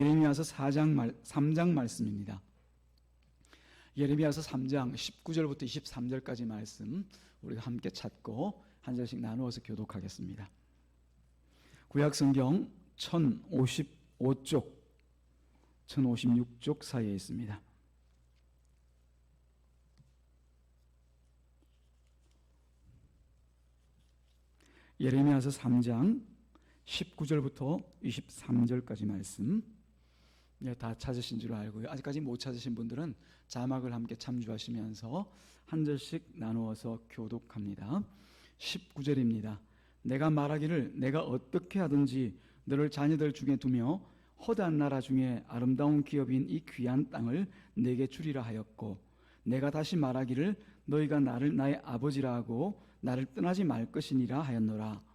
예레미야서 3장 말씀입니다. 예레미야서 3장 19절부터 23절까지 말씀 우리가 함께 찾고 한 절씩 나누어서 교독하겠습니다. 구약성경 1055쪽, 1056쪽 사이에 있습니다. 예레미야서 3장 19절부터 23절까지 말씀, 다 찾으신 줄 알고요. 아직까지 못 찾으신 분들은 자막을 함께 참조하시면서 한 절씩 나누어서 교독합니다. 19절입니다. 내가 말하기를 내가 어떻게 하든지 너를 자녀들 중에 두며 허다한 나라 중에 아름다운 기업인 이 귀한 땅을 내게 주리라 하였고, 내가 다시 말하기를 너희가 나를 나의 아버지라 하고 나를 떠나지 말 것이니라 하였노라.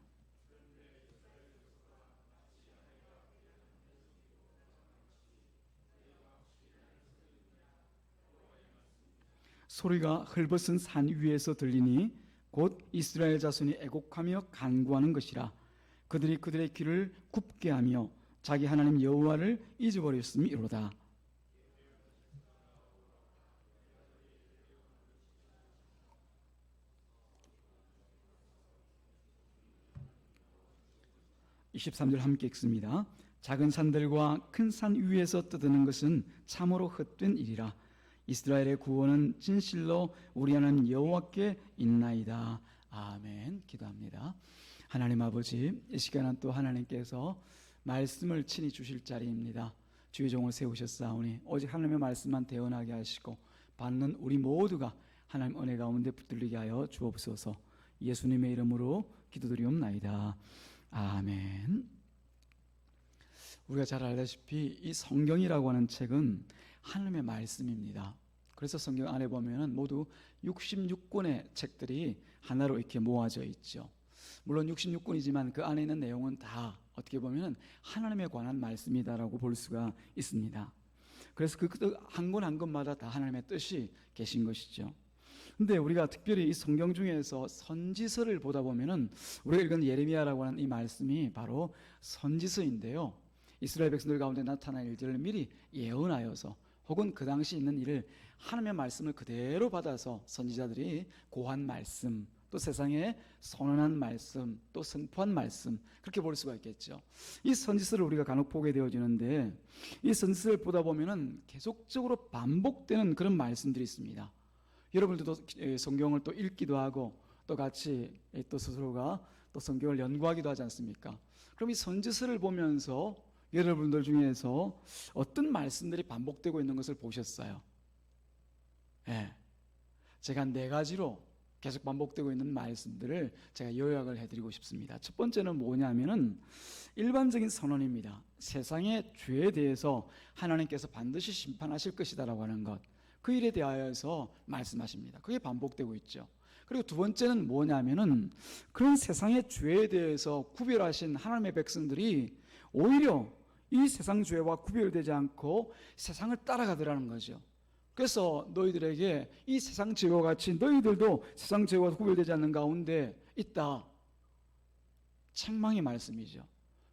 소리가 헐벗은 산 위에서 들리니 곧 이스라엘 자손이 애곡하며 간구하는 것이라. 그들이 그들의 귀를 굽게 하며 자기 하나님 여호와를 잊어버렸음이로다. (23절) 함께 읽습니다. 작은 산들과 큰 산 위에서 떠드는 것은 참으로 헛된 일이라. 이스라엘의 구원은 진실로 우리 하나님 여호와께 있나이다. 아멘. 기도합니다. 하나님 아버지, 이 시간은 또 하나님께서 말씀을 친히 주실 자리입니다. 주의 종을 세우셨사오니 오직 하나님의 말씀만 대언하게 하시고 받는 우리 모두가 하나님 은혜 가운데 붙들리게 하여 주옵소서. 예수님의 이름으로 기도드리옵나이다. 아멘. 우리가 잘 알다시피 이 성경이라고 하는 책은 하나님의 말씀입니다. 그래서 성경 안에 보면은 모두 66권의 책들이 하나로 이렇게 모아져 있죠. 물론 66권이지만 그 안에 있는 내용은 다 어떻게 보면은 하나님에 관한 말씀이다라고 볼 수가 있습니다. 그래서 그 한 권 한 권마다 다 하나님의 뜻이 계신 것이죠. 근데 우리가 특별히 이 성경 중에서 선지서를 보다 보면은 우리가 읽은 예레미야라고 하는 이 말씀이 바로 선지서인데요. 이스라엘 백성들 가운데 나타날 일들을 미리 예언하여서 혹은 그 당시 있는 일을 하나님의 말씀을 그대로 받아서 선지자들이 고한 말씀, 또 세상에 선언한 말씀, 또 선포한 말씀, 그렇게 볼 수가 있겠죠. 이 선지서를 우리가 간혹 보게 되어지는데 이 선지서를 보다 보면은 계속적으로 반복되는 그런 말씀들이 있습니다. 여러분들도 성경을 또 읽기도 하고 또 같이 또 스스로가 또 성경을 연구하기도 하지 않습니까? 그럼 이 선지서를 보면서 여러분들 중에서 어떤 말씀들이 반복되고 있는 것을 보셨어요? 제가 4가지로 계속 반복되고 있는 말씀들을 제가 요약을 해드리고 싶습니다. 첫 번째는 뭐냐면은 일반적인 선언입니다. 세상의 죄에 대해서 하나님께서 반드시 심판하실 것이다라고 하는 것, 그 일에 대하여서 말씀하십니다. 그게 반복되고 있죠. 그리고 두 번째는 뭐냐면은 그런 세상의 죄에 대해서 구별하신 하나님의 백성들이 오히려 이 세상 죄와 구별되지 않고 세상을 따라가더라는 거죠. 그래서 너희들에게 이 세상 죄와 같이 너희들도 세상 죄와 구별되지 않는 가운데 있다. 책망의 말씀이죠.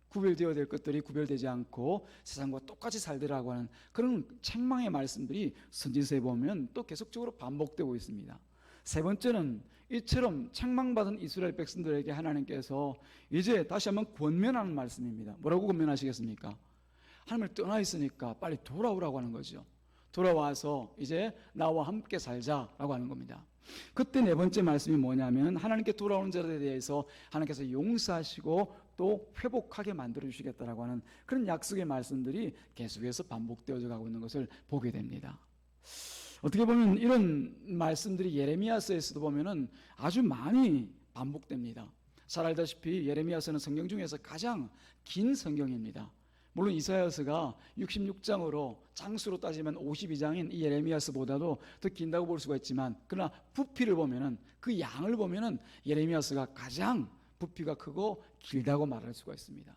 구별되어야 될 것들이 구별되지 않고 세상과 똑같이 살더라고 하는 그런 책망의 말씀들이 선지서에 보면 또 계속적으로 반복되고 있습니다. 세 번째는 이처럼 책망받은 이스라엘 백성들에게 하나님께서 이제 다시 한번 권면하는 말씀입니다. 뭐라고 권면하시겠습니까? 하나님을 떠나 있으니까 빨리 돌아오라고 하는 거죠. 돌아와서 이제 나와 함께 살자라고 하는 겁니다. 그때 네 번째 말씀이 뭐냐면 하나님께 돌아오는 자들에 대해서 하나님께서 용서하시고 또 회복하게 만들어 주시겠다라고 하는 그런 약속의 말씀들이 계속해서 반복되어져 가고 있는 것을 보게 됩니다. 어떻게 보면 이런 말씀들이 예레미야서에서도 보면은 아주 많이 반복됩니다. 잘 알다시피 예레미야서는 성경 중에서 가장 긴 성경입니다. 물론 이사야서가 66장으로 장수로 따지면 52장인 이 예레미야서보다도 더 긴다고 볼 수가 있지만, 그러나 부피를 보면은 그 양을 보면은 예레미야서가 가장 부피가 크고 길다고 말할 수가 있습니다.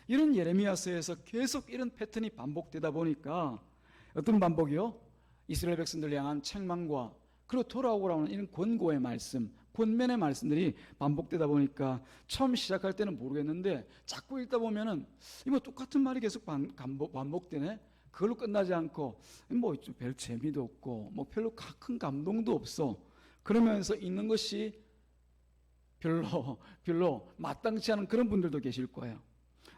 이런 예레미야서에서 계속 이런 패턴이 반복되다 보니까 어떤 반복이요? 이스라엘 백성들 향한 책망과 그리고 돌아오라는 이런 권고의 말씀, 권면의 말씀들이 반복되다 보니까 처음 시작할 때는 모르겠는데 자꾸 읽다 보면은 이거 똑같은 말이 계속 반복되네. 그걸로 끝나지 않고 뭐 별 재미도 없고 뭐 별로 큰 감동도 없어. 그러면서 읽는 것이 별로 마땅치 않은 그런 분들도 계실 거예요.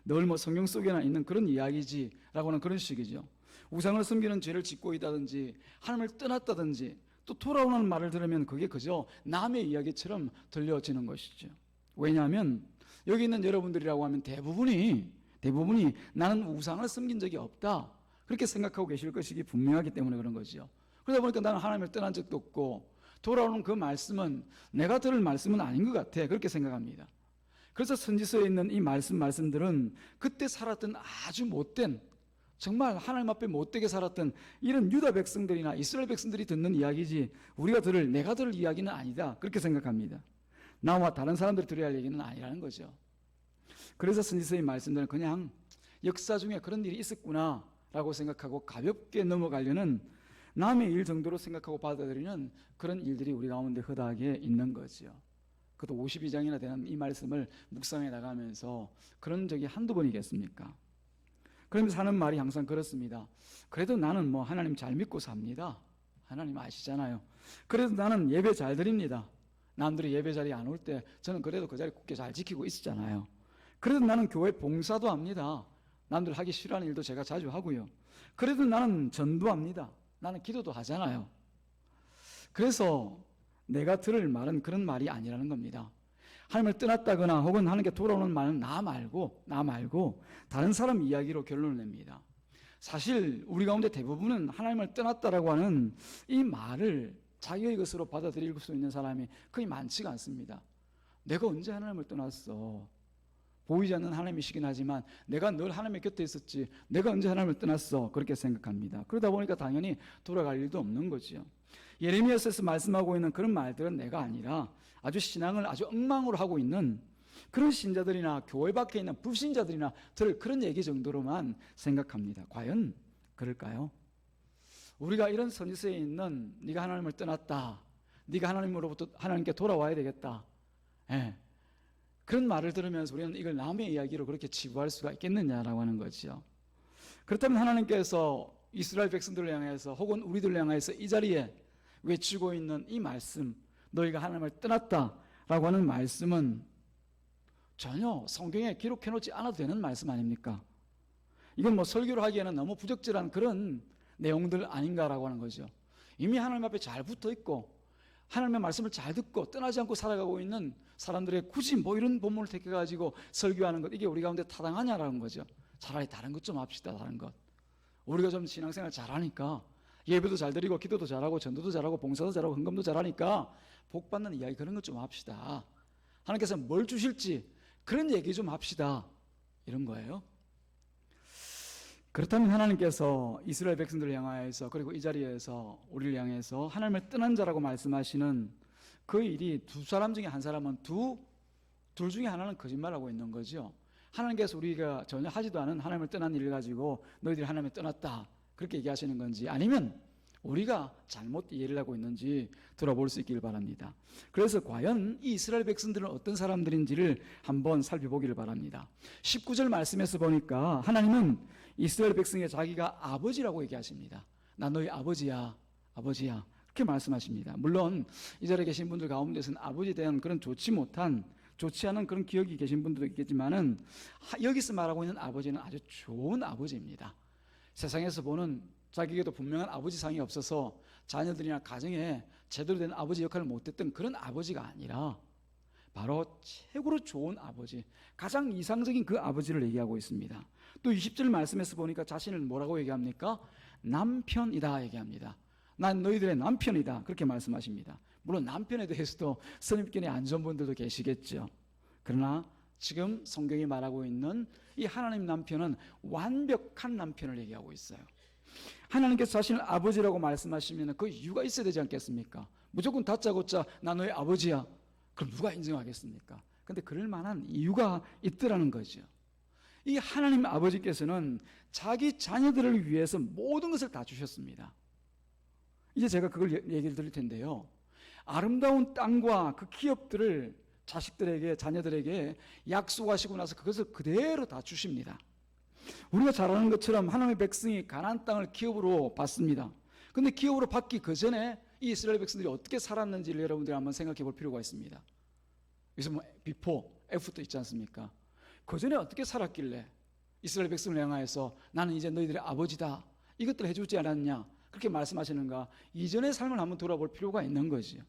늘 뭐 성경 속에나 있는 그런 이야기지라고 하는 그런 식이죠. 우상을 섬기는 죄를 짓고 있다든지 하나님을 떠났다든지 또 돌아오는 말을 들으면 그게 그저 남의 이야기처럼 들려지는 것이죠. 왜냐하면 여기 있는 여러분들이라고 하면 대부분이 나는 우상을 섬긴 적이 없다 그렇게 생각하고 계실 것이기 분명하기 때문에 그런 거죠. 그러다 보니까 나는 하나님을 떠난 적도 없고 돌아오는 그 말씀은 내가 들을 말씀은 아닌 것 같아 그렇게 생각합니다. 그래서 선지서에 있는 이 말씀들은 그때 살았던 아주 못된 정말 하나님 앞에 못되게 살았던 이런 유다 백성들이나 이스라엘 백성들이 듣는 이야기지 내가 들을 이야기는 아니다 그렇게 생각합니다. 나와 다른 사람들이 들어야 할 얘기는 아니라는 거죠. 그래서 선지서의 말씀들은 그냥 역사 중에 그런 일이 있었구나 라고 생각하고 가볍게 넘어가려는 남의 일 정도로 생각하고 받아들이는 그런 일들이 우리 가운데 허다하게 있는 거죠. 그것도 52장이나 되는 이 말씀을 묵상해 나가면서 그런 적이 한두 번이겠습니까? 그러면서 하는 말이 항상 그렇습니다. 그래도 나는 뭐 하나님 잘 믿고 삽니다. 하나님 아시잖아요. 그래도 나는 예배 잘 드립니다. 남들이 예배 자리에 안 올 때 저는 그래도 그 자리 굳게 잘 지키고 있었잖아요. 그래도 나는 교회 봉사도 합니다. 남들 하기 싫어하는 일도 제가 자주 하고요. 그래도 나는 전도합니다. 나는 기도도 하잖아요. 그래서 내가 들을 말은 그런 말이 아니라는 겁니다. 하나님을 떠났다거나 혹은 하나님께 돌아오는 말은 나 말고 다른 사람 이야기로 결론을 냅니다. 사실 우리 가운데 대부분은 하나님을 떠났다라고 하는 이 말을 자기의 것으로 받아들일 수 있는 사람이 거의 많지가 않습니다. 내가 언제 하나님을 떠났어? 보이지 않는 하나님이시긴 하지만 내가 늘 하나님의 곁에 있었지 내가 언제 하나님을 떠났어? 그렇게 생각합니다. 그러다 보니까 당연히 돌아갈 일도 없는 거죠. 예레미야서에서 말씀하고 있는 그런 말들은 내가 아니라 아주 신앙을 아주 엉망으로 하고 있는 그런 신자들이나 교회 밖에 있는 불신자들이나 들을 그런 얘기 정도로만 생각합니다. 과연 그럴까요? 우리가 이런 선지서에 있는 네가 하나님을 떠났다, 네가 하나님으로부터 하나님께 돌아와야 되겠다, 그런 말을 들으면서 우리는 이걸 남의 이야기로 그렇게 치부할 수가 있겠느냐라고 하는 거죠. 그렇다면 하나님께서 이스라엘 백성들을 향해서 혹은 우리들을 향해서 이 자리에 외치고 있는 이 말씀, 너희가 하나님을 떠났다라고 하는 말씀은 전혀 성경에 기록해 놓지 않아도 되는 말씀 아닙니까? 이건 뭐 설교를 하기에는 너무 부적절한 그런 내용들 아닌가라고 하는 거죠. 이미 하나님 앞에 잘 붙어 있고 하나님의 말씀을 잘 듣고 떠나지 않고 살아가고 있는 사람들의 굳이 뭐 이런 본문을 택해가지고 설교하는 것, 이게 우리 가운데 타당하냐라는 거죠. 차라리 다른 것 좀 합시다. 다른 것. 우리가 좀 신앙생활 잘하니까 예배도 잘 드리고 기도도 잘하고 전도도 잘하고 봉사도 잘하고 헌금도 잘하니까 복 받는 이야기 그런 것 좀 합시다. 하나님께서 뭘 주실지 그런 얘기 좀 합시다. 이런 거예요. 그렇다면 하나님께서 이스라엘 백성들을 향하여서 그리고 이 자리에서 우리를 향해서 하나님을 떠난 자라고 말씀하시는 그 일이 두 사람 중에 한 사람은 둘 중에 하나는 거짓말하고 있는 거죠. 하나님께서 우리가 전혀 하지도 않은 하나님을 떠난 일을 가지고 너희들이 하나님을 떠났다 그렇게 얘기하시는 건지 아니면 우리가 잘못 이해를 하고 있는지 들어볼 수 있기를 바랍니다. 그래서 과연 이 이스라엘 백성들은 어떤 사람들인지를 한번 살펴보기를 바랍니다. 19절 말씀에서 보니까 하나님은 이스라엘 백성에 자기가 아버지라고 얘기하십니다. 나 너희 아버지야 그렇게 말씀하십니다. 물론 이 자리에 계신 분들 가운데서는 아버지에 대한 그런 좋지 않은 그런 기억이 계신 분들도 있겠지만은 여기서 말하고 있는 아버지는 아주 좋은 아버지입니다. 세상에서 보는 자기에게도 분명한 아버지상이 없어서 자녀들이나 가정에 제대로 된 아버지 역할을 못했던 그런 아버지가 아니라 바로 최고로 좋은 아버지, 가장 이상적인 그 아버지를 얘기하고 있습니다. 또 20절 말씀에서 보니까 자신을 뭐라고 얘기합니까? 남편이다 얘기합니다. 난 너희들의 남편이다 그렇게 말씀하십니다. 물론 남편에 대해서도 선입견이 안 좋은 분들도 계시겠죠. 그러나 지금 성경이 말하고 있는 이 하나님 남편은 완벽한 남편을 얘기하고 있어요. 하나님께서 자신을 아버지라고 말씀하시면 그 이유가 있어야 되지 않겠습니까? 무조건 다짜고짜 나 너의 아버지야. 그럼 누가 인정하겠습니까? 근데 그럴 만한 이유가 있더라는 거죠. 이 하나님 아버지께서는 자기 자녀들을 위해서 모든 것을 다 주셨습니다. 이제 제가 그걸 얘기를 드릴 텐데요. 아름다운 땅과 그 기업들을 자식들에게, 자녀들에게 약속하시고 나서 그것을 그대로 다 주십니다. 우리가 잘 아는 것처럼 하나님의 백성이 가나안 땅을 기업으로 받습니다. 근데 기업으로 받기 그 전에 이 이스라엘 백성들이 어떻게 살았는지를 여러분들이 한번 생각해 볼 필요가 있습니다. 여기서 뭐 비포, 애프터 있지 않습니까? 그 전에 어떻게 살았길래 이스라엘 백성을 향하여서 나는 이제 너희들의 아버지다, 이것들을 해주지 않았냐, 그렇게 말씀하시는가? 이전의 삶을 한번 돌아볼 필요가 있는 거지요.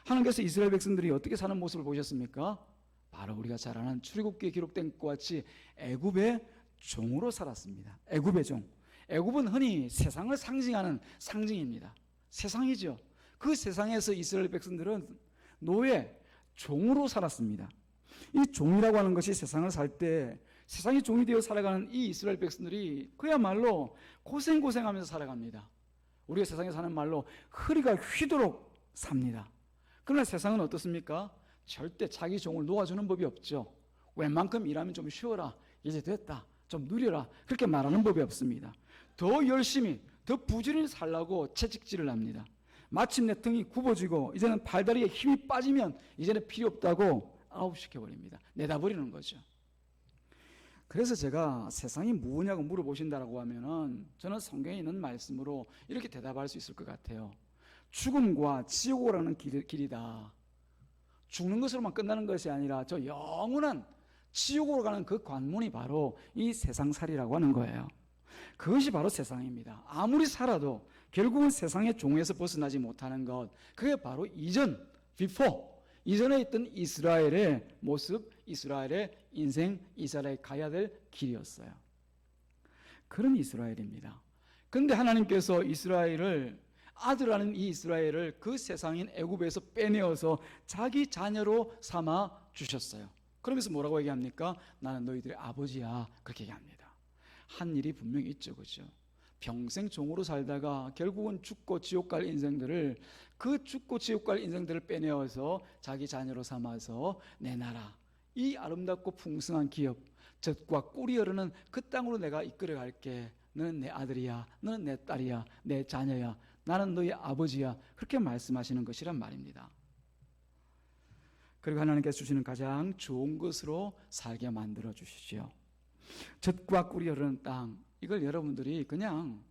하나님께서 이스라엘 백성들이 어떻게 사는 모습을 보셨습니까? 바로 우리가 잘 아는 출애굽기에 기록된 것과 같이 애굽의 종으로 살았습니다. 애굽의 종. 애굽은 흔히 세상을 상징하는 상징입니다. 세상이죠. 그 세상에서 이스라엘 백성들은 노예, 종으로 살았습니다. 이 종이라고 하는 것이 세상을 살 때 세상이 종이 되어 살아가는 이 이스라엘 백성들이 그야말로 고생하면서 살아갑니다. 우리가 세상에 사는 말로 허리가 휘도록 삽니다. 그러나 세상은 어떻습니까? 절대 자기 종을 놓아주는 법이 없죠. 웬만큼 일하면 좀 쉬어라, 이제 됐다, 좀 누려라, 그렇게 말하는 법이 없습니다. 더 열심히, 더 부지런히 살라고 채찍질을 합니다. 마침내 등이 굽어지고 이제는 팔다리에 힘이 빠지면 이제는 필요 없다고 아웃시켜버립니다. 내다버리는 거죠. 그래서 제가 세상이 뭐냐고 물어보신다라고 하면은 저는 성경에 있는 말씀으로 이렇게 대답할 수 있을 것 같아요. 죽음과 지옥으로는 길이다. 죽는 것으로만 끝나는 것이 아니라 저 영원한 지옥으로 가는 그 관문이 바로 이 세상살이라고 하는 거예요. 그것이 바로 세상입니다. 아무리 살아도 결국은 세상의 종에서 벗어나지 못하는 것, 그게 바로 이전, before, 이전에 있던 이스라엘의 모습, 이스라엘의 인생, 이스라엘에 가야 될 길이었어요. 그런 이스라엘입니다. 그런데 하나님께서 이스라엘을, 아들하는 이 이스라엘을 그 세상인 애굽에서 빼내어서 자기 자녀로 삼아 주셨어요. 그러면서 뭐라고 얘기합니까? 나는 너희들의 아버지야, 그렇게 얘기합니다. 한 일이 분명히 있죠, 그죠? 평생 종으로 살다가 결국은 죽고 지옥 갈 인생들을, 그 죽고 지옥 갈 인생들을 빼내어서 자기 자녀로 삼아서 내 나라, 이 아름답고 풍성한 기업, 젖과 꿀이 흐르는 그 땅으로 내가 이끌어 갈게. 너는 내 아들이야, 너는 내 딸이야, 내 자녀야, 나는 너희 아버지야, 그렇게 말씀하시는 것이란 말입니다. 그리고 하나님께서 주시는 가장 좋은 것으로 살게 만들어 주시죠. 젖과 꿀이 흐르는 땅, 이걸 여러분들이 그냥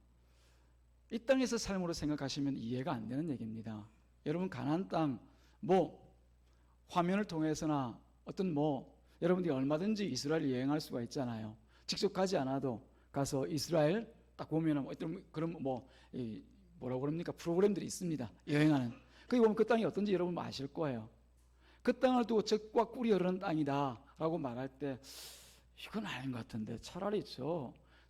이 땅에서 삶으로 생각하시면 이해가 안 되는 얘기입니다. 여러분 가나안 땅, 화면을 통해서나 어떤 여러분들이 얼마든지 이스라엘 여행할 수가 있잖아요. 직접 가지 않아도 가서 이스라엘 딱 보면 어떤 그런 뭐라고 그럽니까? 프로그램들이 있습니다. 여행하는. 거기 보면 그 땅이 어떤지 여러분 아실 거예요. 그 땅을 두고 젖과 꿀이 흐르는 땅이다라고 말할 때 이건 아닌 것 같은데 차라리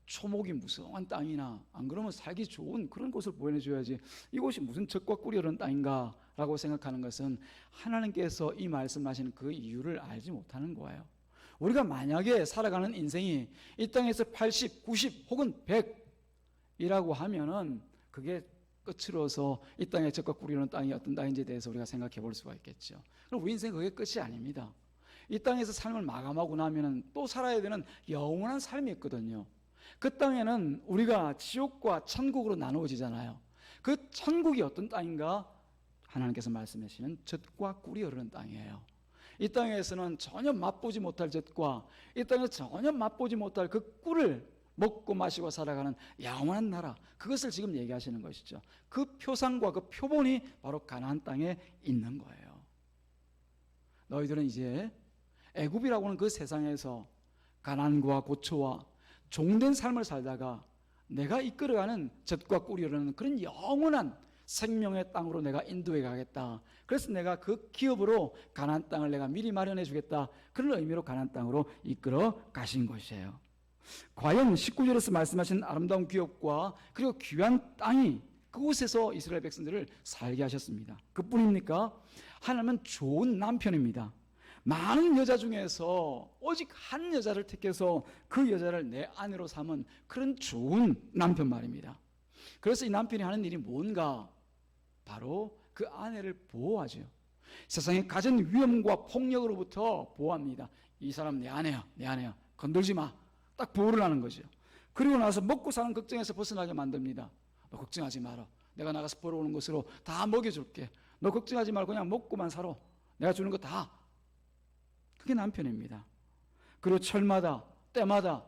초목이 무성한 땅이나 안 그러면 살기 좋은 그런 곳을 보여줘야지 이곳이 무슨 젖과 꿀이 흐르는 땅인가 라고 생각하는 것은 하나님께서 이 말씀하시는 그 이유를 알지 못하는 거예요. 우리가 만약에 살아가는 인생이 이 땅에서 80, 90 혹은 100이라고 하면은 그게 끝으로서 이 땅에 젖과 꿀이 흐르는 땅이 어떤 땅인지에 대해서 우리가 생각해 볼 수가 있겠죠. 그럼 우리 인생 그게 끝이 아닙니다. 이 땅에서 삶을 마감하고 나면은 또 살아야 되는 영원한 삶이 있거든요. 그 땅에는 우리가 지옥과 천국으로 나누어지잖아요. 그 천국이 어떤 땅인가? 하나님께서 말씀하시는 젖과 꿀이 흐르는 땅이에요. 이 땅에서는 전혀 맛보지 못할 젖과 이 땅에서 전혀 맛보지 못할 그 꿀을 먹고 마시고 살아가는 영원한 나라, 그것을 지금 얘기하시는 것이죠. 그 표상과 그 표본이 바로 가나안 땅에 있는 거예요. 너희들은 이제 애굽이라고 하는 그 세상에서 가난과 고초와 종된 삶을 살다가 내가 이끌어가는 젖과 꿀이 흐르는 그런 영원한 생명의 땅으로 내가 인도해 가겠다. 그래서 내가 그 기업으로 가나안 땅을 내가 미리 마련해 주겠다. 그런 의미로 가나안 땅으로 이끌어 가신 것이에요. 과연 19절에서 말씀하신 아름다운 기업과 그리고 귀한 땅이 그곳에서 이스라엘 백성들을 살게 하셨습니다. 그뿐입니까? 하나님은 좋은 남편입니다. 많은 여자 중에서 오직 한 여자를 택해서 그 여자를 내 아내로 삼은 그런 좋은 남편 말입니다. 그래서 이 남편이 하는 일이 뭔가? 바로 그 아내를 보호하죠. 세상의 가진 위험과 폭력으로부터 보호합니다. 이 사람 내 아내야, 내 아내야, 건들지 마. 딱 보호를 하는 거죠. 그리고 나서 먹고 사는 걱정에서 벗어나게 만듭니다. 너 걱정하지 마라. 내가 나가서 벌어오는 것으로 다 먹여줄게. 너 걱정하지 말고 그냥 먹고만 살아. 내가 주는 거 다. 그게 남편입니다. 그리고 철마다 때마다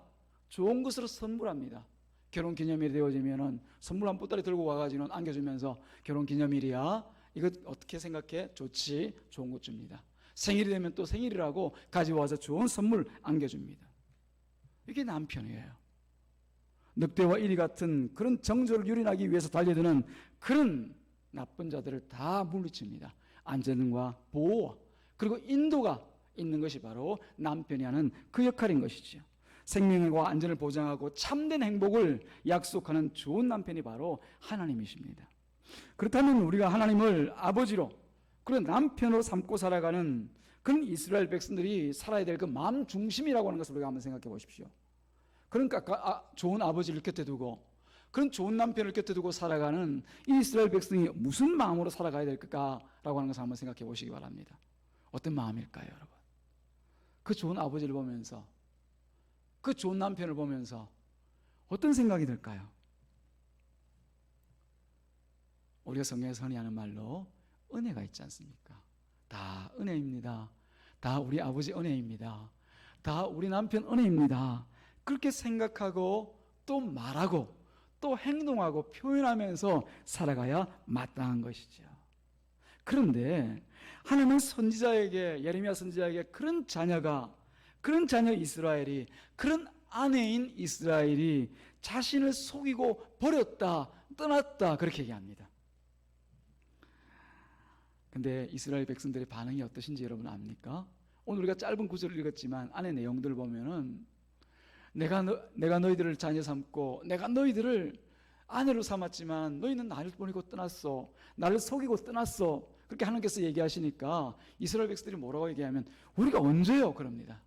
좋은 것으로 선물합니다. 결혼 기념일이 되어지면은 선물 한 보따리 들고 와가지고는 안겨주면서 결혼 기념일이야. 이거 어떻게 생각해? 좋지. 좋은 것 줍니다. 생일이 되면 또 생일이라고 가져와서 좋은 선물 안겨줍니다. 이게 남편이에요. 늑대와 이리 같은 그런 정조를 유린하기 위해서 달려드는 그런 나쁜 자들을 다 물리칩니다. 안전과 보호 그리고 인도가 있는 것이 바로 남편이 하는 그 역할인 것이죠. 생명과 안전을 보장하고 참된 행복을 약속하는 좋은 남편이 바로 하나님이십니다. 그렇다면 우리가 하나님을 아버지로 그런 남편으로 삼고 살아가는 그런 이스라엘 백성들이 살아야 될 그 마음 중심이라고 하는 것을 우리가 한번 생각해 보십시오. 그러니까 좋은 아버지를 곁에 두고 그런 좋은 남편을 곁에 두고 살아가는 이 이스라엘 백성이 무슨 마음으로 살아가야 될까라고 하는 것을 한번 생각해 보시기 바랍니다. 어떤 마음일까요, 여러분? 그 좋은 아버지를 보면서 그 좋은 남편을 보면서 어떤 생각이 들까요? 우리가 성경에서 흔히 하는 말로 은혜가 있지 않습니까? 다 은혜입니다. 다 우리 아버지 은혜입니다. 다 우리 남편 은혜입니다. 그렇게 생각하고 또 말하고 또 행동하고 표현하면서 살아가야 마땅한 것이죠. 그런데 하나님은 선지자에게, 예레미야 선지자에게 그런 자녀 이스라엘이, 그런 아내인 이스라엘이 자신을 속이고 버렸다, 떠났다 그렇게 얘기합니다. 근데 이스라엘 백성들의 반응이 어떠신지 여러분 압니까? 오늘 우리가 짧은 구절을 읽었지만 안에 내용들을 보면은 내가 너희들을 자녀 삼고 내가 너희들을 아내로 삼았지만 너희는 나를 버리고 떠났어. 나를 속이고 떠났어. 그렇게 하나님께서 얘기하시니까 이스라엘 백성들이 뭐라고 얘기하면 우리가 언제요? 그럽니다.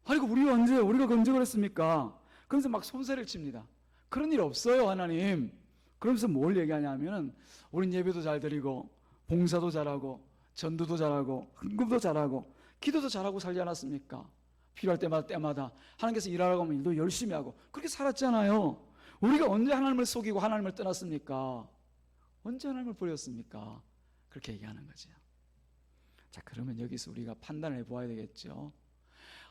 아이고 우리가 언제요? 우리가 언제 그랬습니까? 그러면서 막 손세를 칩니다. 그런 일 없어요 하나님. 그러면서 뭘 얘기하냐면 우린 예배도 잘 드리고 봉사도 잘하고 전도도 잘하고 헌금도 잘하고 기도도 잘하고 살지 않았습니까? 필요할 때마다 하나님께서 일하라고 하면 일도 열심히 하고 그렇게 살았잖아요. 우리가 언제 하나님을 속이고 하나님을 떠났습니까? 언제 하나님을 버렸습니까? 그렇게 얘기하는 거죠. 자, 그러면 여기서 우리가 판단을 해보아야 되겠죠.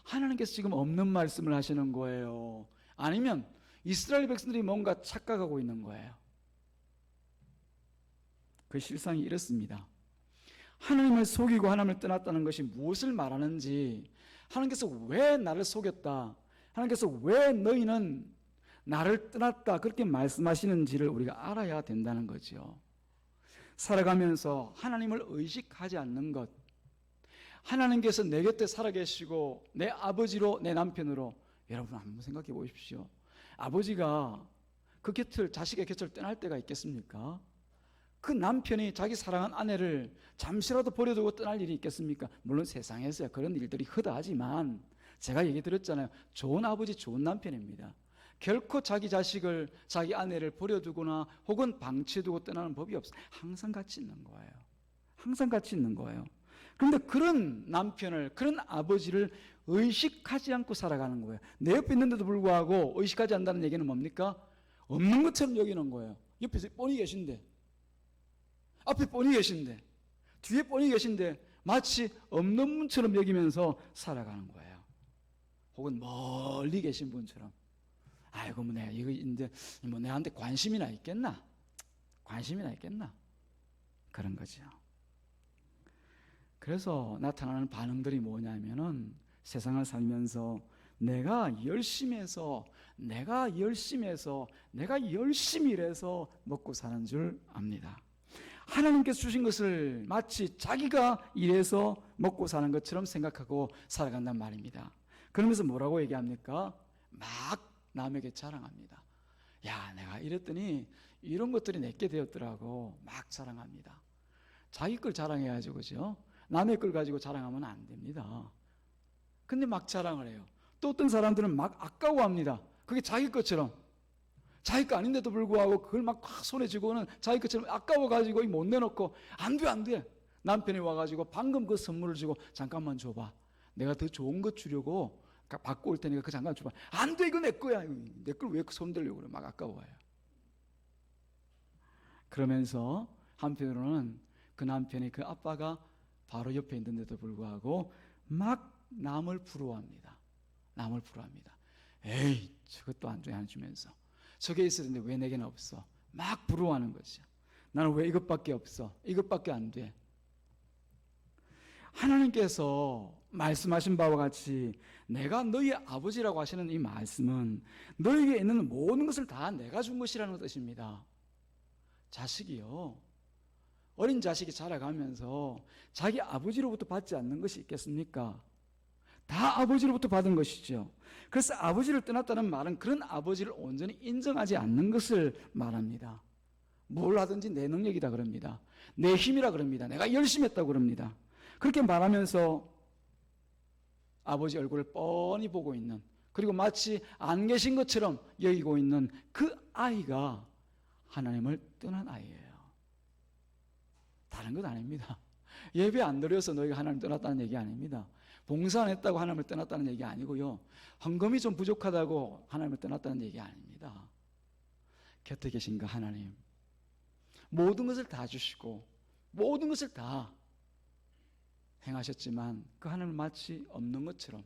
하나님께서 지금 없는 말씀을 하시는 거예요? 아니면 이스라엘 백성들이 뭔가 착각하고 있는 거예요? 그 실상이 이렇습니다. 하나님을 속이고 하나님을 떠났다는 것이 무엇을 말하는지, 하나님께서 왜 나를 속였다, 하나님께서 왜 너희는 나를 떠났다 그렇게 말씀하시는지를 우리가 알아야 된다는 거죠. 살아가면서 하나님을 의식하지 않는 것, 하나님께서 내 곁에 살아계시고 내 아버지로 내 남편으로, 여러분 한번 생각해 보십시오. 아버지가 그 곁을, 자식의 곁을 떠날 때가 있겠습니까? 그 남편이 자기 사랑한 아내를 잠시라도 버려두고 떠날 일이 있겠습니까? 물론 세상에서야 그런 일들이 허다하지만 제가 얘기 드렸잖아요. 좋은 아버지, 좋은 남편입니다. 결코 자기 자식을, 자기 아내를 버려두거나 혹은 방치해두고 떠나는 법이 없어요. 항상 같이 있는 거예요. 항상 같이 있는 거예요. 그런데 그런 남편을, 그런 아버지를 의식하지 않고 살아가는 거예요. 내 옆에 있는데도 불구하고 의식하지 않는다는 얘기는 뭡니까? 없는 것처럼 여기는 거예요. 옆에서 뻔히 계신데, 앞에 뻔히 계신데, 뒤에 뻔히 계신데 마치 없는 분처럼 여기면서 살아가는 거예요. 혹은 멀리 계신 분처럼. 아이고 뭐 내가 이거 이제 뭐 내한테 관심이나 있겠나? 관심이나 있겠나? 그런 거죠. 그래서 나타나는 반응들이 뭐냐면은 세상을 살면서 내가 열심히 해서 내가 열심히 일해서 먹고 사는 줄 압니다. 하나님께서 주신 것을 마치 자기가 일해서 먹고 사는 것처럼 생각하고 살아간단 말입니다. 그러면서 뭐라고 얘기합니까? 막 남에게 자랑합니다. 야, 내가 이랬더니 이런 것들이 내게 되었더라고. 막 자랑합니다. 자기 걸 자랑해야죠, 그죠? 남의 걸 가지고 자랑하면 안 됩니다. 근데 막 자랑을 해요. 또 어떤 사람들은 막 아까워합니다. 그게 자기 것처럼. 자기 거 아닌데도 불구하고 그걸 막 손에 쥐고는 자기 것처럼 아까워가지고 못 내놓고 안 돼. 남편이 와가지고 방금 그 선물을 주고 잠깐만 줘봐. 내가 더 좋은 것 주려고 받고 올 테니까 그 잠깐 줘봐. 안 돼, 이거 내 거야. 내 걸 왜 손 들려고 그래. 막 아까워요. 그러면서 한편으로는 그 남편이 그 아빠가 바로 옆에 있는데도 불구하고 막 남을 부러워합니다. 남을 부러워합니다. 에이, 저것도 안 주면서 저게 있어야 되는데 왜 내게는 없어? 막 부러워하는 거죠. 나는 왜 이것밖에 없어? 이것밖에 안 돼. 하나님께서 말씀하신 바와 같이 내가 너희 아버지라고 하시는 이 말씀은 너에게 있는 모든 것을 다 내가 준 것이라는 뜻입니다. 자식이요, 어린 자식이 자라가면서 자기 아버지로부터 받지 않는 것이 있겠습니까? 다 아버지로부터 받은 것이죠. 그래서 아버지를 떠났다는 말은 그런 아버지를 온전히 인정하지 않는 것을 말합니다. 뭘 하든지 내 능력이다 그럽니다. 내 힘이라 그럽니다. 내가 열심히 했다고 그럽니다. 그렇게 말하면서 아버지 얼굴을 뻔히 보고 있는, 그리고 마치 안 계신 것처럼 여기고 있는 그 아이가 하나님을 떠난 아이예요. 다른 건 아닙니다. 예배 안 드려서 너희가 하나님 떠났다는 얘기 아닙니다. 봉사 안 했다고 하나님을 떠났다는 얘기 아니고요. 헌금이 좀 부족하다고 하나님을 떠났다는 얘기 아닙니다. 곁에 계신 그 하나님, 모든 것을 다 주시고 모든 것을 다 행하셨지만 그 하나님을 마치 없는 것처럼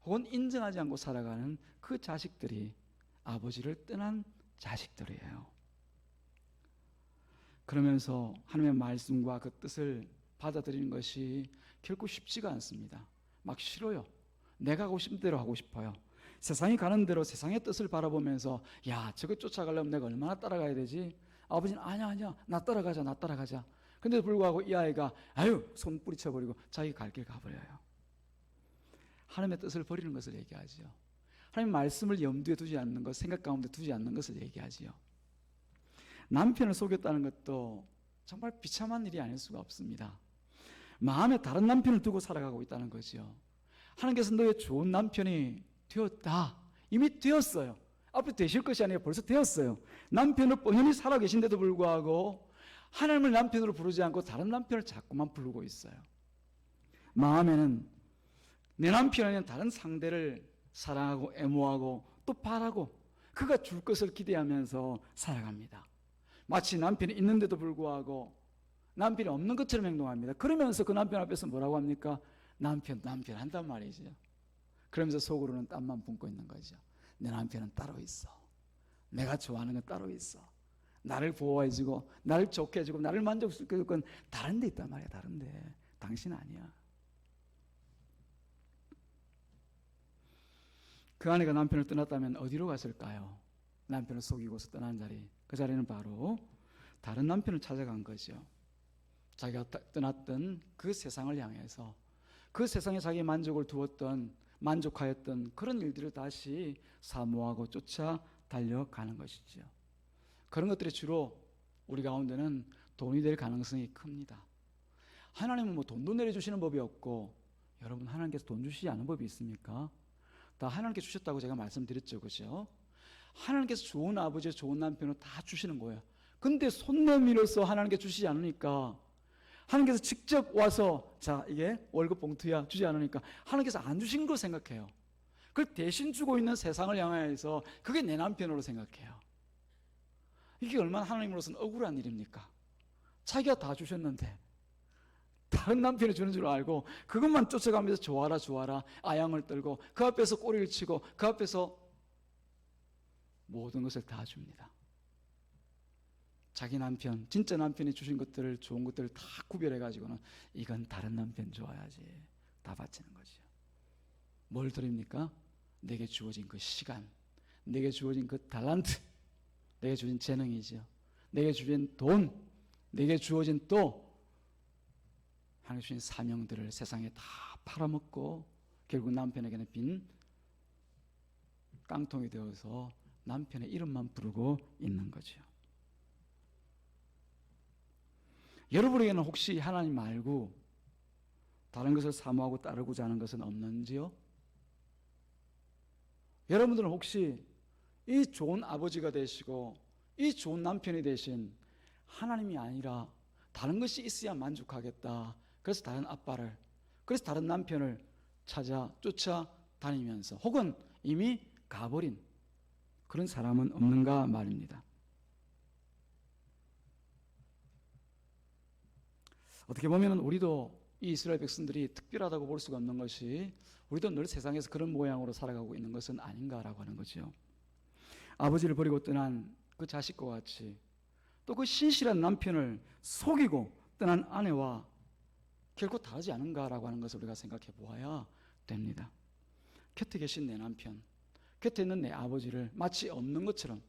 혹은 인정하지 않고 살아가는 그 자식들이 아버지를 떠난 자식들이에요. 그러면서 하나님의 말씀과 그 뜻을 받아들이는 것이 결코 쉽지가 않습니다. 막 싫어요. 내가 하고 싶은 대로 하고 싶어요. 세상이 가는 대로 세상의 뜻을 바라보면서 야, 저거 쫓아가려면 내가 얼마나 따라가야 되지? 아버지는 아니야 나 따라가자. 근데 불구하고 이 아이가 아유 손 뿌리쳐버리고 자기 갈 길 가버려요. 하나님의 뜻을 버리는 것을 얘기하지요. 하나님의 말씀을 염두에 두지 않는 것, 생각 가운데 두지 않는 것을 얘기하지요. 남편을 속였다는 것도 정말 비참한 일이 아닐 수가 없습니다. 마음에 다른 남편을 두고 살아가고 있다는 거죠. 하나님께서 너의 좋은 남편이 되었다. 이미 되었어요. 앞으로 되실 것이 아니라 벌써 되었어요. 남편을 뻔히 살아계신데도 불구하고 하나님을 남편으로 부르지 않고 다른 남편을 자꾸만 부르고 있어요. 마음에는 내 남편 아닌 다른 상대를 사랑하고 애모하고 또 바라고 그가 줄 것을 기대하면서 살아갑니다. 마치 남편이 있는데도 불구하고 남편이 없는 것처럼 행동합니다. 그러면서 그 남편 앞에서 뭐라고 합니까? 남편 한단 말이죠. 그러면서 속으로는 땀만 뿜고 있는 거죠. 내 남편은 따로 있어. 내가 좋아하는 건 따로 있어. 나를 보호해주고 나를 좋게 해주고 나를 만족시켜줄 건 다른 데 있단 말이야. 다른 데. 당신 아니야. 그 아내가 남편을 떠났다면 어디로 갔을까요? 남편을 속이고서 떠난 자리. 그 자리는 바로 다른 남편을 찾아간 거죠. 자기가 떠났던 그 세상을 향해서 그 세상에 자기의 만족을 두었던, 만족하였던 그런 일들을 다시 사모하고 쫓아 달려가는 것이죠. 그런 것들이 주로 우리 가운데는 돈이 될 가능성이 큽니다. 하나님은 뭐 돈도 내려주시는 법이 없고, 여러분 하나님께서 돈 주시지 않은 법이 있습니까? 다 하나님께 주셨다고 제가 말씀드렸죠, 그죠? 하나님께서 좋은 아버지, 좋은 남편을 다 주시는 거예요. 근데 손 내밀어서 하나님께 주시지 않으니까, 하나님께서 직접 와서 자 이게 월급 봉투야 주지 않으니까 하나님께서 안 주신 거 생각해요. 그걸 대신 주고 있는 세상을 향해서 그게 내 남편으로 생각해요. 이게 얼마나 하나님으로서는 억울한 일입니까? 자기가 다 주셨는데 다른 남편이 주는 줄 알고 그것만 쫓아가면서 좋아라 아양을 떨고 그 앞에서 꼬리를 치고 그 앞에서 모든 것을 다 줍니다. 자기 남편, 진짜 남편이 주신 것들을, 좋은 것들을 다 구별해가지고는 이건 다른 남편 줘야지 다 바치는 거죠. 뭘 드립니까? 내게 주어진 그 시간, 내게 주어진 그 달란트, 내게 주어진 재능이죠. 내게 주어진 돈, 내게 주어진 또 하나님 주신 사명들을 세상에 다 팔아먹고 결국 남편에게는 빈 깡통이 되어서 남편의 이름만 부르고 있는 거죠. 여러분에게는 혹시 하나님 말고 다른 것을 사모하고 따르고자 하는 것은 없는지요? 여러분들은 혹시 이 좋은 아버지가 되시고 이 좋은 남편이 되신 하나님이 아니라 다른 것이 있어야 만족하겠다, 그래서 다른 아빠를, 그래서 다른 남편을 쫓아다니면서 혹은 이미 가버린 그런 사람은 없는가 말입니다. 어떻게 보면 우리도 이 이스라엘 백성들이 특별하다고 볼 수가 없는 것이 우리도 늘 세상에서 그런 모양으로 살아가고 있는 것은 아닌가라고 하는 거죠. 아버지를 버리고 떠난 그 자식과 같이 또 그 신실한 남편을 속이고 떠난 아내와 결코 다르지 않은가라고 하는 것을 우리가 생각해 보아야 됩니다. 곁에 계신 내 남편, 곁에 있는 내 아버지를 마치 없는 것처럼,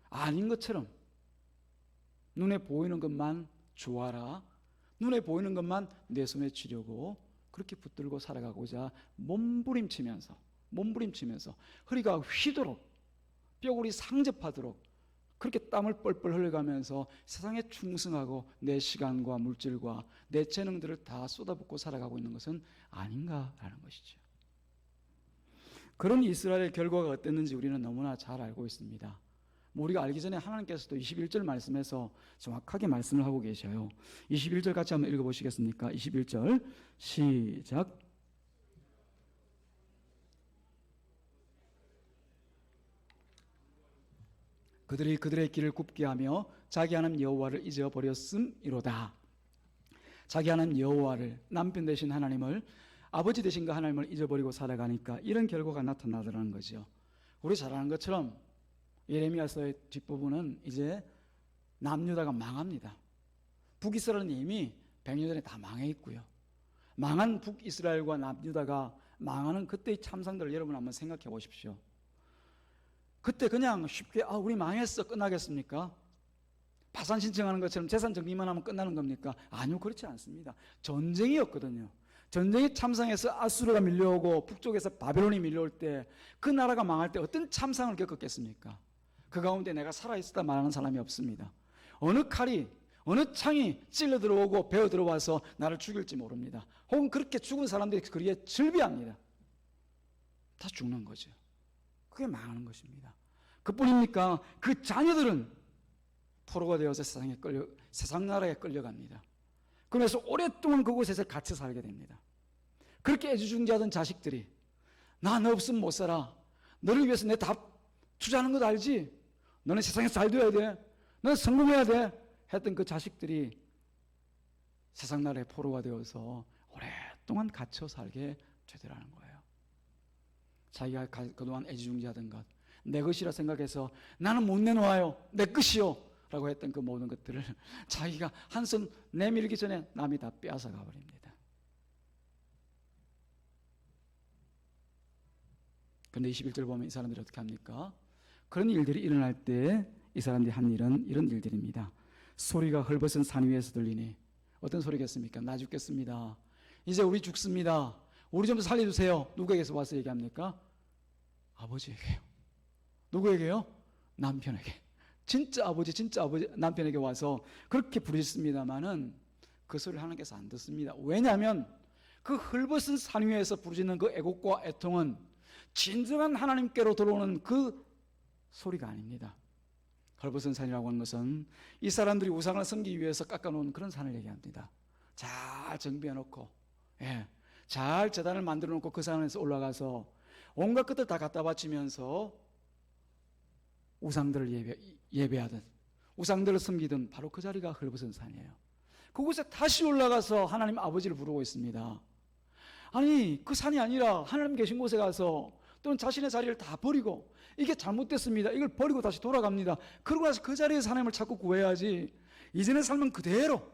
아닌 것처럼 눈에 보이는 것만 좋아라, 눈에 보이는 것만 내 손에 쥐려고 그렇게 붙들고 살아가고자 몸부림치면서 허리가 휘도록 뼈골이 상접하도록 그렇게 땀을 뻘뻘 흘려가면서 세상에 충성하고 내 시간과 물질과 내 재능들을 다 쏟아붓고 살아가고 있는 것은 아닌가라는 것이죠. 그런 이스라엘의 결과가 어땠는지 우리는 너무나 잘 알고 있습니다. 우리가 알기 전에 하나님께서도 21절 말씀에서 정확하게 말씀을 하고 계셔요. 21절 같이 한번 읽어보시겠습니까? 21절 시작. 그들이 그들의 길을 굽게 하며 자기 하나님 여호와를 잊어버렸음이로다. 자기 하나님 여호와를, 남편 되신 하나님을, 아버지 되신 그 하나님을 잊어버리고 살아가니까 이런 결과가 나타나더라는 거죠. 우리 잘 아는 것처럼 예레미야서의 뒷부분은 이제 남유다가 망합니다. 북이스라엘은 이미 100년 전에 다 망해 있고요. 망한 북이스라엘과 남유다가 망하는 그때의 참상들을 여러분 한번 생각해 보십시오. 그때 그냥 쉽게 우리 망했어 끝나겠습니까? 파산 신청하는 것처럼 재산 정리만 하면 끝나는 겁니까? 아니요, 그렇지 않습니다. 전쟁이었거든요. 전쟁이 참상해서 아수르가 밀려오고 북쪽에서 바벨론이 밀려올 때 그 나라가 망할 때 어떤 참상을 겪었겠습니까? 그 가운데 내가 살아있었다 말하는 사람이 없습니다. 어느 칼이 어느 창이 찔러 들어오고 베어 들어와서 나를 죽일지 모릅니다. 혹은 그렇게 죽은 사람들이 그리에 즐비합니다. 다 죽는 거죠. 그게 망하는 것입니다. 그뿐입니까? 그 자녀들은 포로가 되어서 세상 나라에 끌려갑니다. 그래서 오랫동안 그곳에서 갇혀 살게 됩니다. 그렇게 애지중지하던 자식들이 나 너 없으면 못 살아. 너를 위해서 내 다 투자하는 것 알지? 너는 세상에서 잘 돼야 돼. 너는 성공해야 돼. 했던 그 자식들이 세상 나라의 포로가 되어서 오랫동안 갇혀 살게 되더라는 거예요. 자기가 그동안 애지중지하던 것, 내 것이라 생각해서 나는 못 내놓아요. 내 것이요. 라고 했던 그 모든 것들을 자기가 한 손 내밀기 전에 남이 다 빼앗아 가버립니다. 그런데 21절 보면 이 사람들이 어떻게 합니까? 그런 일들이 일어날 때 이 사람들이 한 일은 이런 일들입니다. 소리가 헐벗은 산 위에서 들리니, 어떤 소리겠습니까? 나 죽겠습니다. 이제 우리 죽습니다. 우리 좀 살려주세요. 누구에게서 와서 얘기합니까? 아버지에게요. 누구에게요? 남편에게. 진짜 아버지 남편에게 와서 그렇게 부르짖습니다마는 그 소리를 하나님께서 안 듣습니다. 왜냐하면 그 헐벗은 산 위에서 부르짖는 그 애곡과 애통은 진정한 하나님께로 들어오는 그 소리가 아닙니다. 헐벗은 산이라고 하는 것은 이 사람들이 우상을 섬기기 위해서 깎아놓은 그런 산을 얘기합니다. 잘 정비해놓고 잘 제단을 만들어 놓고 그 산에서 올라가서 온갖 것들 다 갖다 바치면서 우상들을 예배하던, 우상들을 섬기던 바로 그 자리가 헐벗은 산이에요. 그곳에 다시 올라가서 하나님 아버지를 부르고 있습니다. 아니 그 산이 아니라 하나님 계신 곳에 가서 또는 자신의 자리를 다 버리고 이게 잘못됐습니다. 이걸 버리고 다시 돌아갑니다. 그러고 나서 그 자리에서 하나님을 찾고 구해야지. 이전의 삶은 그대로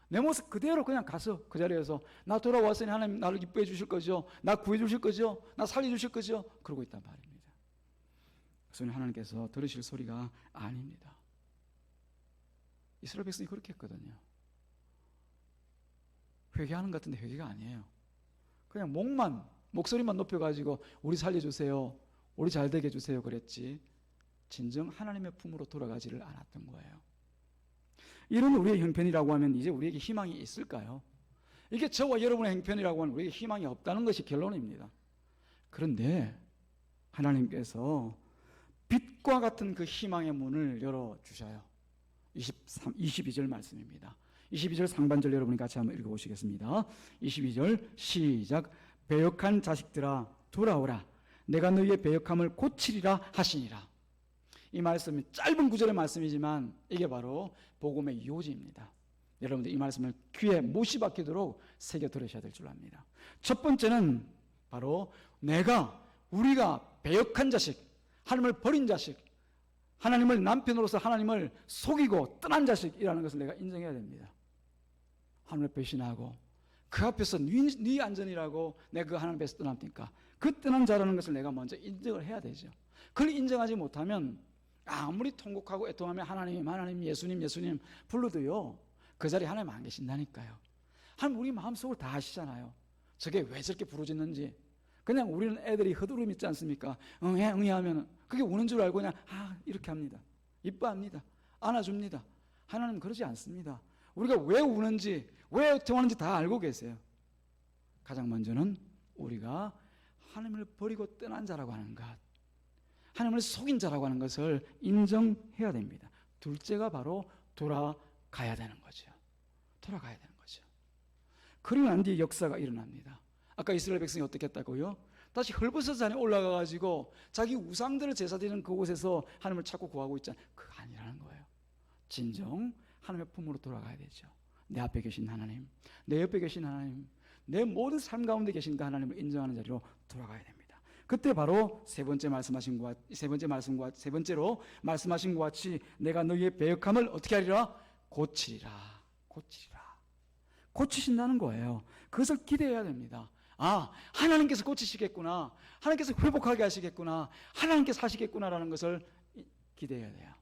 내 모습 그대로 그냥 가서 그 자리에서 나 돌아왔으니 하나님 나를 기뻐해 주실 거죠. 나 구해 주실 거죠. 나 살려 주실 거죠. 그러고 있단 말입니다. 그래서 하나님께서 들으실 소리가 아닙니다. 이스라엘 백성이 그렇게 했거든요. 회개하는 것 같은데 회개가 아니에요. 그냥 목소리만 높여가지고 우리 살려주세요, 우리 잘되게 해주세요 그랬지 진정 하나님의 품으로 돌아가지를 않았던 거예요. 이런 우리의 형편이라고 하면 이제 우리에게 희망이 있을까요? 이게 저와 여러분의 형편이라고 하면 우리에게 희망이 없다는 것이 결론입니다. 그런데 하나님께서 빛과 같은 그 희망의 문을 열어주셔요. 22절 말씀입니다. 22절 상반절 여러분이 같이 한번 읽어보시겠습니다. 22절 시작. 배역한 자식들아 돌아오라. 내가 너희의 배역함을 고치리라 하시니라. 이 말씀은 짧은 구절의 말씀이지만 이게 바로 복음의 요지입니다. 여러분들 이 말씀을 귀에 못이 박히도록 새겨 들으셔야 될 줄 압니다. 첫 번째는 바로 우리가 배역한 자식, 하나님을 버린 자식, 하나님을 남편으로서 하나님을 속이고 떠난 자식이라는 것을 내가 인정해야 됩니다. 하나님을 배신하고 그 앞에서 네 안전이라고 내가 그 하나님 앞에서 떠납니까? 그 떠난 자라는 것을 내가 먼저 인정을 해야 되죠. 그걸 인정하지 못하면 아무리 통곡하고 애통하며 하나님, 예수님 불러도요, 그 자리에 하나님 안 계신다니까요. 하나님 우리 마음속을 다 아시잖아요. 저게 왜 저렇게 부르짖는지. 그냥 우리는 애들이 허두름 있지 않습니까? 응해 하면 그게 우는 줄 알고 그냥 이렇게 합니다. 이뻐합니다. 안아줍니다. 하나님은 그러지 않습니다. 우리가 왜 우는지 왜 애통하는지 다 알고 계세요. 가장 먼저는 우리가 하나님을 버리고 떠난 자라고 하는 것, 하나님을 속인 자라고 하는 것을 인정해야 됩니다. 둘째가 바로 돌아가야 되는 거죠. 돌아가야 되는 거죠. 그리고 난 뒤에 역사가 일어납니다. 아까 이스라엘 백성이 어떻게 했다고요? 다시 헐벗은 산에 올라가가지고 자기 우상들을 제사드리는 그곳에서 하나님을 찾고 구하고 있잖아요. 그거 아니라는 거예요. 진정 하나님의 품으로 돌아가야 되죠. 내 앞에 계신 하나님, 내 옆에 계신 하나님, 내 모든 삶 가운데 계신 그 하나님을 인정하는 자리로 돌아가야 됩니다. 그때 바로 세 번째로 말씀하신 것 같이 내가 너희의 배역함을 어떻게 하리라? 고치리라. 고치신다는 거예요. 그것을 기대해야 됩니다. 하나님께서 고치시겠구나, 하나님께서 회복하게 하시겠구나, 하나님께서 하시겠구나라는 것을 기대해야 돼요.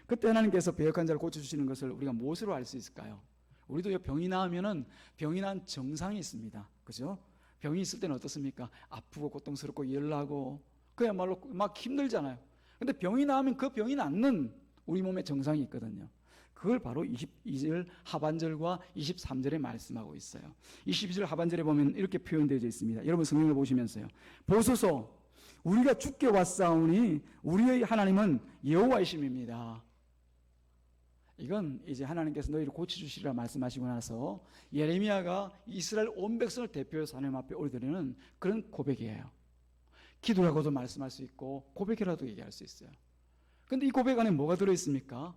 그때 하나님께서 배역한 자를 고쳐주시는 것을 우리가 무엇으로 알 수 있을까요? 우리도 병이 나으면은 병이 난 정상이 있습니다. 그죠? 병이 있을 때는 어떻습니까? 아프고 고통스럽고 열나고 그야말로 막 힘들잖아요. 근데 병이 나으면 그 병이 낫는 우리 몸의 정상이 있거든요. 그걸 바로 22절 하반절과 23절에 말씀하고 있어요. 22절 하반절에 보면 이렇게 표현되어 있습니다. 여러분 성경을 보시면서요. 보소서 우리가 주께 왔사오니 우리의 하나님은 여호와이심입니다. 이건 이제 하나님께서 너희를 고쳐주시리라 말씀하시고 나서 예레미야가 이스라엘 온 백성을 대표해서 하나님 앞에 올려드리는 그런 고백이에요. 기도라고도 말씀할 수 있고 고백이라도 얘기할 수 있어요. 그런데 이 고백 안에 뭐가 들어있습니까?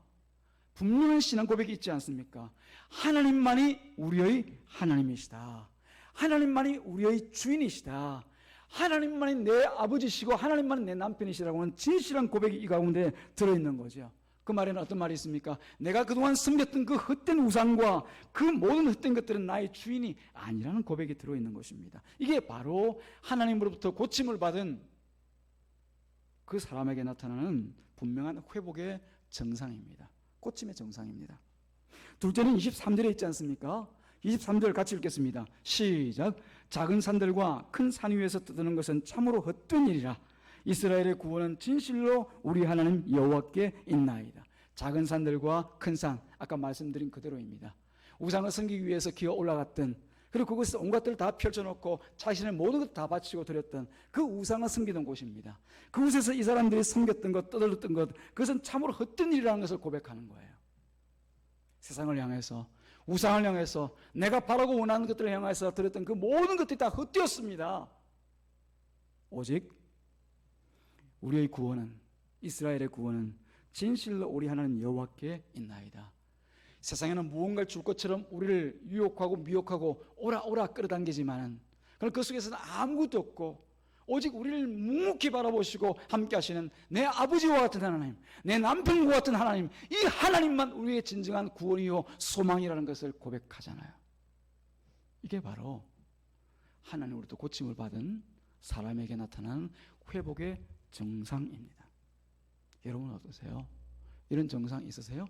분명한 신앙 고백이 있지 않습니까? 하나님만이 우리의 하나님이시다. 하나님만이 우리의 주인이시다. 하나님만이 내 아버지시고 하나님만이 내 남편이시라고 하는 진실한 고백이 이 가운데 들어있는 거죠. 그 말에는 어떤 말이 있습니까? 내가 그동안 섬겼던 그 헛된 우상과 그 모든 헛된 것들은 나의 주인이 아니라는 고백이 들어있는 것입니다. 이게 바로 하나님으로부터 고침을 받은 그 사람에게 나타나는 분명한 회복의 정상입니다. 고침의 정상입니다. 둘째는 23절에 있지 않습니까? 23절 같이 읽겠습니다. 시작. 작은 산들과 큰 산 위에서 떠드는 것은 참으로 헛된 일이라. 이스라엘의 구원은 진실로 우리 하나님 여호와께 있나이다. 작은 산들과 큰 산, 아까 말씀드린 그대로입니다. 우상을 섬기기 위해서 기어 올라갔던, 그리고 그곳에서 온갖 것들을 다 펼쳐놓고 자신의 모든 것을 다 바치고 드렸던 그 우상을 섬기던 곳입니다. 그곳에서 이 사람들이 섬겼던 것, 떠들었던 것, 그것은 참으로 헛된 일이라는 것을 고백하는 거예요. 세상을 향해서, 우상을 향해서, 내가 바라고 원하는 것들을 향해서 드렸던 그 모든 것들이 다 헛되었습니다. 오직 우리의 구원은, 이스라엘의 구원은 진실로 우리 하나님 여호와께 있나이다. 세상에는 무언가를 줄 것처럼 우리를 유혹하고 미혹하고 오라 끌어당기지만은 그 속에서는 아무것도 없고 오직 우리를 묵묵히 바라보시고 함께 하시는 내 아버지와 같은 하나님, 내 남편과 같은 하나님, 이 하나님만 우리의 진정한 구원이요 소망이라는 것을 고백하잖아요. 이게 바로 하나님으로부터 고침을 받은 사람에게 나타난 회복의 정상입니다. 여러분 어떠세요? 이런 정상 있으세요?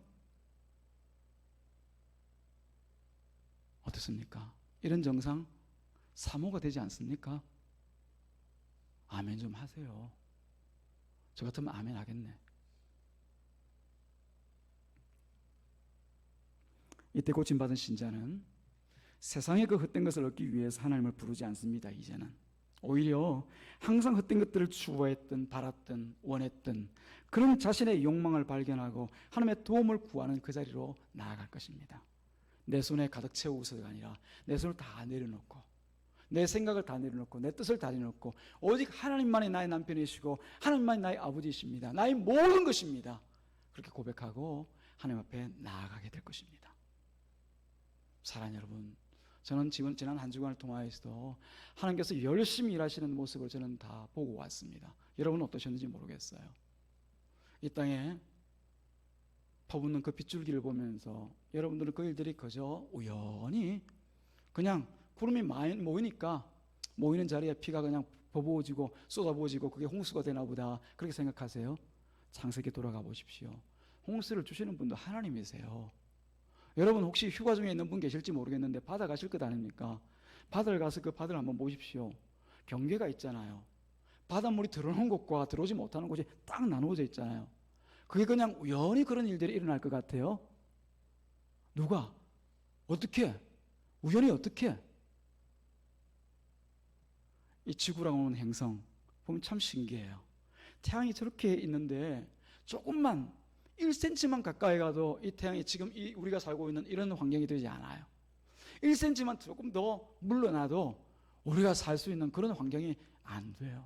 어떻습니까? 이런 정상 사모가 되지 않습니까? 아멘 좀 하세요. 저 같으면 아멘 하겠네. 이때 고침받은 신자는 세상의 그 헛된 것을 얻기 위해서 하나님을 부르지 않습니다. 이제는 오히려 항상 헛된 것들을 추구했던, 바랐던, 원했던 그런 자신의 욕망을 발견하고 하나님의 도움을 구하는 그 자리로 나아갈 것입니다. 내 손에 가득 채우고서가 아니라 내 손을 다 내려놓고, 내 생각을 다 내려놓고, 내 뜻을 다 내려놓고 오직 하나님만이 나의 남편이시고 하나님만이 나의 아버지이십니다. 나의 모든 것입니다. 그렇게 고백하고 하나님 앞에 나아가게 될 것입니다. 사랑하는 여러분, 저는 지난 한 주간을 통하여서도 하나님께서 열심히 일하시는 모습을 저는 다 보고 왔습니다. 여러분은 어떠셨는지 모르겠어요. 이 땅에 퍼붓는 그 빗줄기를 보면서 여러분들은 그 일들이 그저 우연히 그냥 구름이 많이 모이니까 모이는 자리에 비가 그냥 버부어지고 쏟아부어지고 그게 홍수가 되나 보다 그렇게 생각하세요? 창세기에 돌아가 보십시오. 홍수를 주시는 분도 하나님이세요. 여러분 혹시 휴가 중에 있는 분 계실지 모르겠는데 바다 가실 것 아닙니까? 바다를 가서 그 바다를 한번 보십시오. 경계가 있잖아요. 바닷물이 들어오는 곳과 들어오지 못하는 곳이 딱 나누어져 있잖아요. 그게 그냥 우연히 그런 일들이 일어날 것 같아요? 누가? 어떻게? 우연히 어떻게? 이 지구라고 하는 행성 보면 참 신기해요. 태양이 저렇게 있는데 조금만 1cm만 가까이 가도 이 태양이 지금 우리가 살고 있는 이런 환경이 되지 않아요. 1cm만 조금 더 물러나도 우리가 살 수 있는 그런 환경이 안 돼요.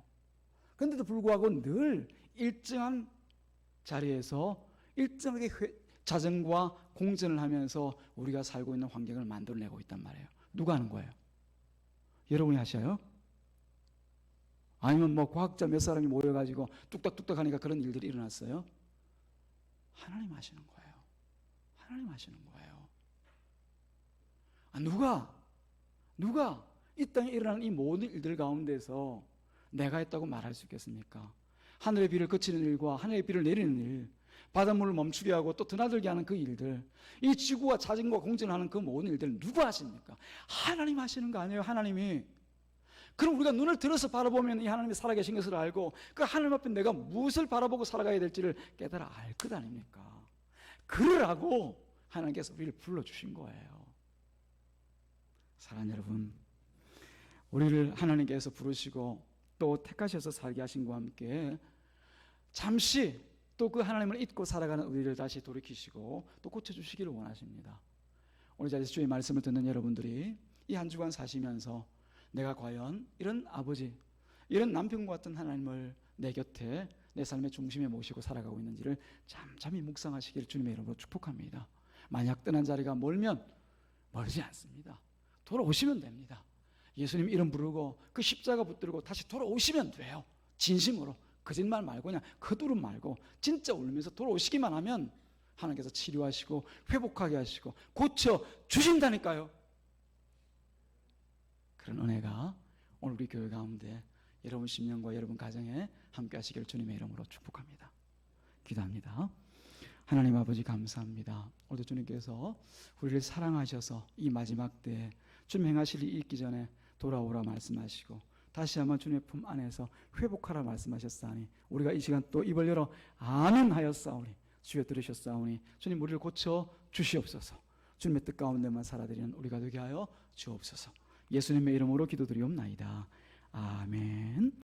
그런데도 불구하고 늘 일정한 자리에서 일정하게 자전과 공전을 하면서 우리가 살고 있는 환경을 만들어내고 있단 말이에요. 누가 하는 거예요? 여러분이 하셔요? 아니면 뭐 과학자 몇 사람이 모여가지고 뚝딱뚝딱 하니까 그런 일들이 일어났어요? 하나님 하시는 거예요. 하나님 하시는 거예요. 누가 이 땅에 일어나는 이 모든 일들 가운데서 내가 했다고 말할 수 있겠습니까? 하늘의 비를 그치는 일과 하늘의 비를 내리는 일, 바닷물을 멈추게 하고 또 드나들게 하는 그 일들, 이 지구와 자전과 공전하는 그 모든 일들을 누가 하십니까? 하나님 하시는 거 아니에요? 하나님이. 그럼 우리가 눈을 들어서 바라보면 이 하나님이 살아계신 것을 알고 그 하나님 앞에 내가 무엇을 바라보고 살아가야 될지를 깨달아 알 것 아닙니까? 그러라고 하나님께서 우리를 불러주신 거예요. 사랑하는 여러분, 우리를 하나님께서 부르시고 또 택하셔서 살게 하신 것과 함께 잠시 또 그 하나님을 잊고 살아가는 우리를 다시 돌이키시고 또 고쳐주시기를 원하십니다. 오늘 자리에서 주의 말씀을 듣는 여러분들이 이 한 주간 사시면서 내가 과연 이런 아버지, 이런 남편과 같은 하나님을 내 곁에 내 삶의 중심에 모시고 살아가고 있는지를 잠잠히 묵상하시기를 주님의 이름으로 축복합니다. 만약 떠난 자리가 멀지 않습니다. 돌아오시면 됩니다. 예수님 이름 부르고 그 십자가 붙들고 다시 돌아오시면 돼요. 진심으로 거짓말 말고 그냥 거두름 말고 진짜 울면서 돌아오시기만 하면 하나님께서 치료하시고 회복하게 하시고 고쳐 주신다니까요. 그런 은혜가 오늘 우리 교회 가운데 여러분 심령과 여러분 가정에 함께 하시기를 주님의 이름으로 축복합니다. 기도합니다. 하나님 아버지 감사합니다. 오늘도 주님께서 우리를 사랑하셔서 이 마지막 때에 주님 행하실 일이 있기 전에 돌아오라 말씀하시고 다시 한번 주님의 품 안에서 회복하라 말씀하셨사오니 우리가 이 시간 또 입을 열어 아멘 하였사오니 주여 들으셨사오니 주님 우리를 고쳐 주시옵소서. 주님의 뜻 가운데만 살아드리는 우리가 되게 하여 주옵소서. 예수님의 이름으로 기도드리옵나이다. 아멘.